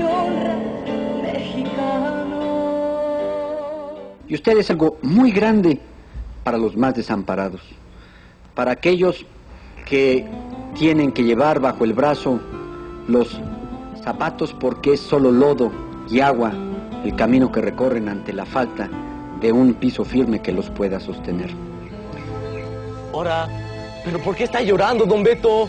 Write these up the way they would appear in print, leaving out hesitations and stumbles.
y honra, mexicano. Y usted es algo muy grande para los más desamparados, para aquellos que tienen que llevar bajo el brazo los zapatos porque es solo lodo y agua el camino que recorren ante la falta de un piso firme que los pueda sostener. Ahora, ¿pero por qué está llorando, don Beto?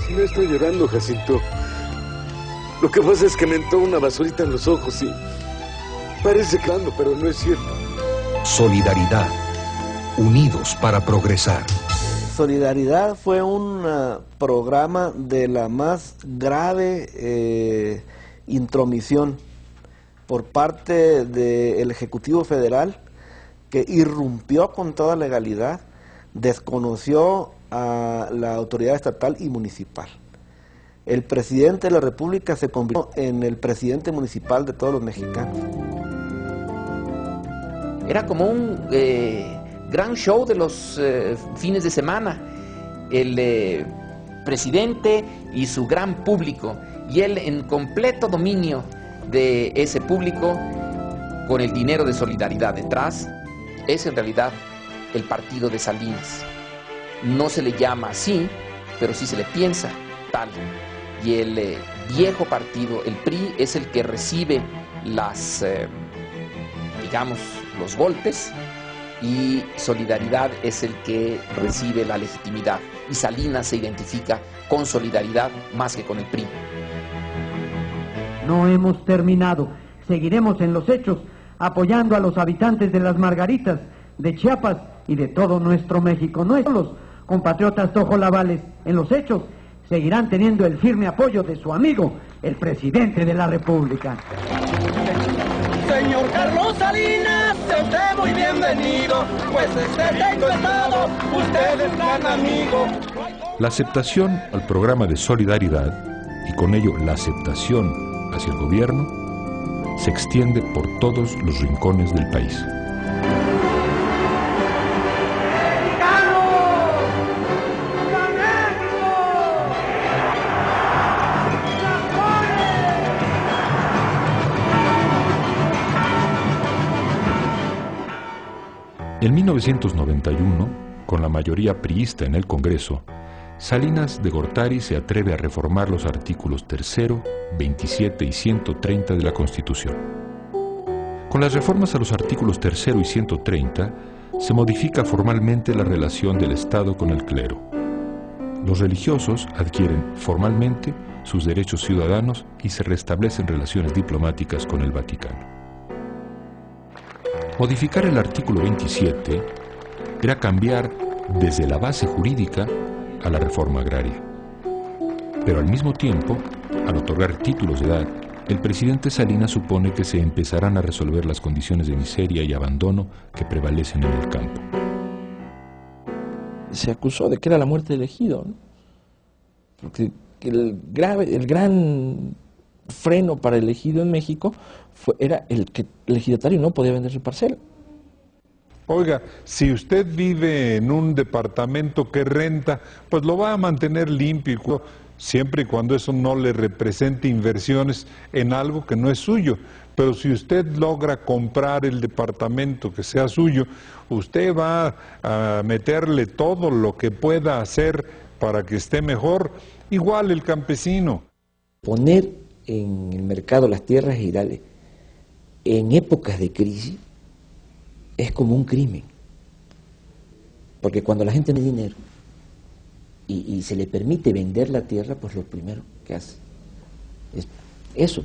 Si no estoy llorando, Jacinto. Lo que pasa es que me entró una basurita en los ojos y parece claro, pero no es cierto. Solidaridad. Unidos para progresar. Solidaridad fue un programa de la más grave intromisión por parte del Ejecutivo Federal, que irrumpió con toda legalidad, desconoció a la autoridad estatal y municipal. El presidente de la República se convirtió en el presidente municipal de todos los mexicanos. Era como un gran show de los fines de semana. El presidente y su gran público, y él en completo dominio de ese público, con el dinero de Solidaridad detrás. Es en realidad el partido de Salinas. No se le llama así, pero sí se le piensa tal. Y el viejo partido, el PRI, es el que recibe las, digamos, los golpes, y Solidaridad es el que recibe la legitimidad. Y Salinas se identifica con Solidaridad más que con el PRI. No hemos terminado. Seguiremos en los hechos, apoyando a los habitantes de Las Margaritas, de Chiapas y de todo nuestro México. Nuestros compatriotas tojolabales en los hechos seguirán teniendo el firme apoyo de su amigo, el presidente de la República. Señor Carlos Salinas, sea usted muy bienvenido, pues este tengo estado, usted es gran amigo. La aceptación al programa de Solidaridad, y con ello la aceptación hacia el gobierno, se extiende por todos los rincones del país. En 1991, con la mayoría priista en el Congreso, Salinas de Gortari se atreve a reformar los artículos 3, 27 y 130 de la Constitución. Con las reformas a los artículos 3 y 130, se modifica formalmente la relación del Estado con el clero. Los religiosos adquieren formalmente sus derechos ciudadanos y se restablecen relaciones diplomáticas con el Vaticano. Modificar el artículo 27 era cambiar desde la base jurídica a la reforma agraria. Pero al mismo tiempo, al otorgar títulos de edad, el presidente Salinas supone que se empezarán a resolver las condiciones de miseria y abandono que prevalecen en el campo. Se acusó de que era la muerte del ejido, ¿no? Porque el gran freno para el ejido en México era el que el ejidatario no podía vender su parcela. Oiga, si usted vive en un departamento que renta, pues lo va a mantener limpio, siempre y cuando eso no le represente inversiones en algo que no es suyo. Pero si usted logra comprar el departamento que sea suyo, usted va a meterle todo lo que pueda hacer para que esté mejor, igual el campesino. Poner en el mercado las tierras ejidales en épocas de crisis es como un crimen, porque cuando la gente tiene dinero y se le permite vender la tierra, pues lo primero que hace es eso,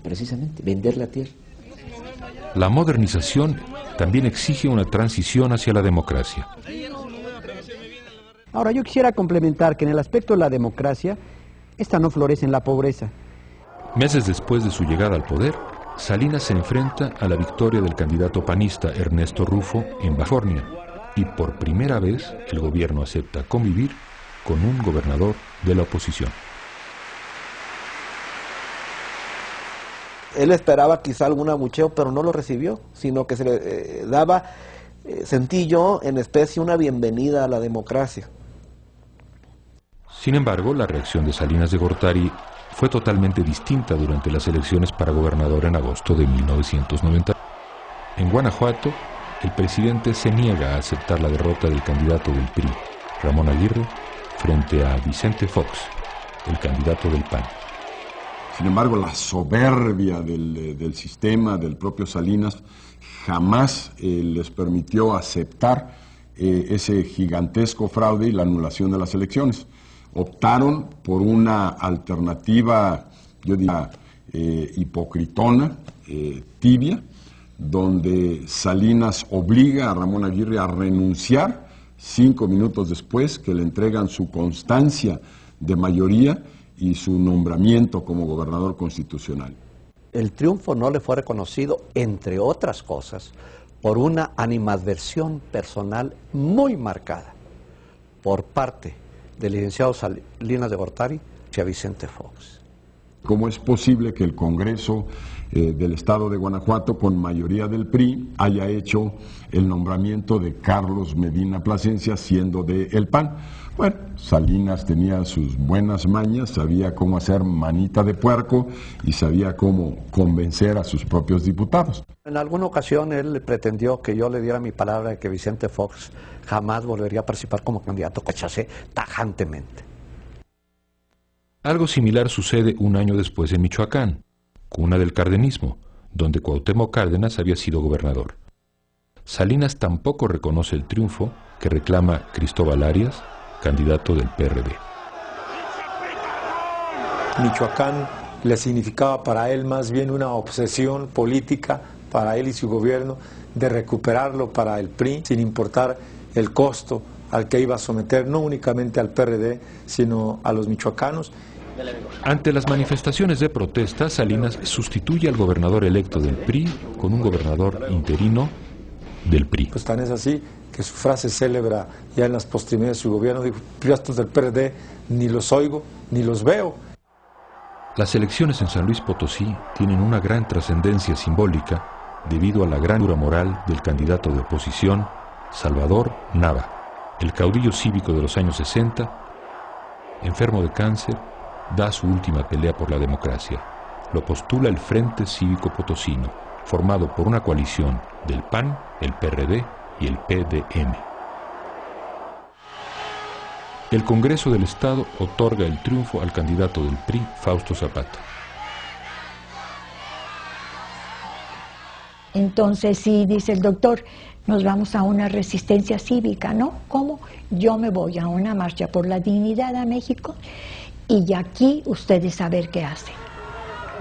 precisamente, vender la tierra. La modernización también exige una transición hacia la democracia. Ahora, yo quisiera complementar que en el aspecto de la democracia, esta no florece en la pobreza. Meses después de su llegada al poder, Salinas se enfrenta a la victoria del candidato panista Ernesto Rufo en Baja California, y por primera vez el gobierno acepta convivir con un gobernador de la oposición. Él esperaba quizá algún abucheo, pero no lo recibió, sino que se le daba, sentí yo, en especie una bienvenida a la democracia. Sin embargo, la reacción de Salinas de Gortari fue totalmente distinta durante las elecciones para gobernador en agosto de 1990. En Guanajuato, el presidente se niega a aceptar la derrota del candidato del PRI, Ramón Aguirre, frente a Vicente Fox, el candidato del PAN. Sin embargo, la soberbia del sistema, del propio Salinas, jamás les permitió aceptar ese gigantesco fraude y la anulación de las elecciones. Optaron por una alternativa, yo diría, hipocritona, tibia, donde Salinas obliga a Ramón Aguirre a renunciar 5 minutos después que le entregan su constancia de mayoría y su nombramiento como gobernador constitucional. El triunfo no le fue reconocido, entre otras cosas, por una animadversión personal muy marcada por parte del licenciado Salinas de Gortari y a Vicente Fox. ¿Cómo es posible que el Congreso del Estado de Guanajuato, con mayoría del PRI, haya hecho el nombramiento de Carlos Medina Plasencia siendo del PAN? Bueno, Salinas tenía sus buenas mañas, sabía cómo hacer manita de puerco y sabía cómo convencer a sus propios diputados. En alguna ocasión él pretendió que yo le diera mi palabra de que Vicente Fox jamás volvería a participar como candidato, que rechacé tajantemente. Algo similar sucede un año después en Michoacán, cuna del cardenismo, donde Cuauhtémoc Cárdenas había sido gobernador. Salinas tampoco reconoce el triunfo que reclama Cristóbal Arias, candidato del PRD. Michoacán le significaba para él más bien una obsesión política para él y su gobierno de recuperarlo para el PRI, sin importar el costo al que iba a someter no únicamente al PRD, sino a los michoacanos. Ante las manifestaciones de protesta, Salinas sustituye al gobernador electo del PRI con un gobernador interino del PRI. Pues tan es así que su frase célebre ya en las postrimerías de su gobierno dijo: "Estos del PRD ni los oigo ni los veo". Las elecciones en San Luis Potosí tienen una gran trascendencia simbólica debido a la gran dura moral del candidato de oposición, Salvador Nava, el caudillo cívico de los años 60, enfermo de cáncer, da su última pelea por la democracia. Lo postula el Frente Cívico Potosino, formado por una coalición del PAN, el PRD y el PDM. El Congreso del Estado otorga el triunfo al candidato del PRI, Fausto Zapata. Entonces sí, dice el doctor, nos vamos a una resistencia cívica, ¿no? ¿Cómo? Yo me voy a una marcha por la dignidad a México y aquí ustedes a ver qué hacen.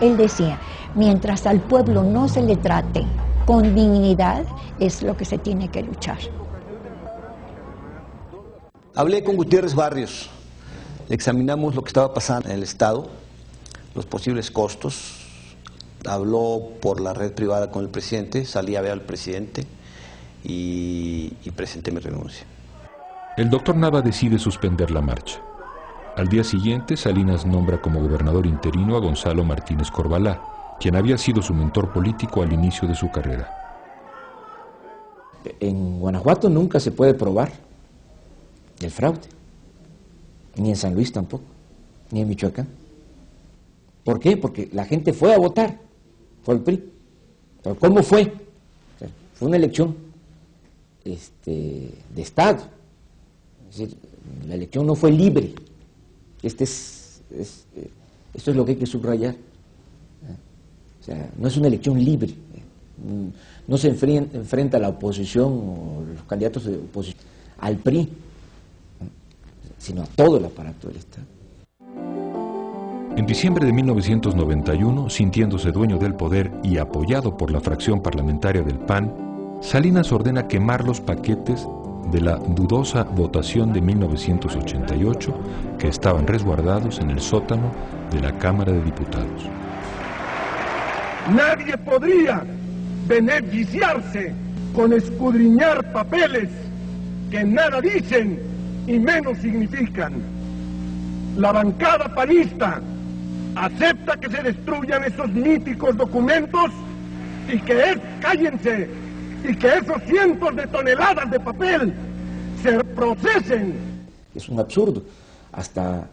Él decía, mientras al pueblo no se le trate con dignidad, es lo que se tiene que luchar. Hablé con Gutiérrez Barrios, examinamos lo que estaba pasando en el Estado, los posibles costos, habló por la red privada con el presidente, salí a ver al presidente y presenté mi renuncia. El doctor Nava decide suspender la marcha. Al día siguiente, Salinas nombra como gobernador interino a Gonzalo Martínez Corbalá, quien había sido su mentor político al inicio de su carrera. En Guanajuato nunca se puede probar el fraude, ni en San Luis tampoco, ni en Michoacán. ¿Por qué? Porque la gente fue a votar por el PRI. ¿Pero cómo fue? O sea, fue una elección de Estado. Es decir, la elección no fue libre. Esto es lo que hay que subrayar. O sea, no es una elección libre. No se enfrenta a la oposición o los candidatos de oposición al PRI, sino a todo el aparato del Estado. En diciembre de 1991, sintiéndose dueño del poder y apoyado por la fracción parlamentaria del PAN, Salinas ordena quemar los paquetes de la dudosa votación de 1988 que estaban resguardados en el sótano de la Cámara de Diputados. Nadie podría beneficiarse con escudriñar papeles que nada dicen y menos significan. La bancada panista acepta que se destruyan esos míticos documentos y que cállense, y que esos cientos de toneladas de papel se procesen. Es un absurdo. Hasta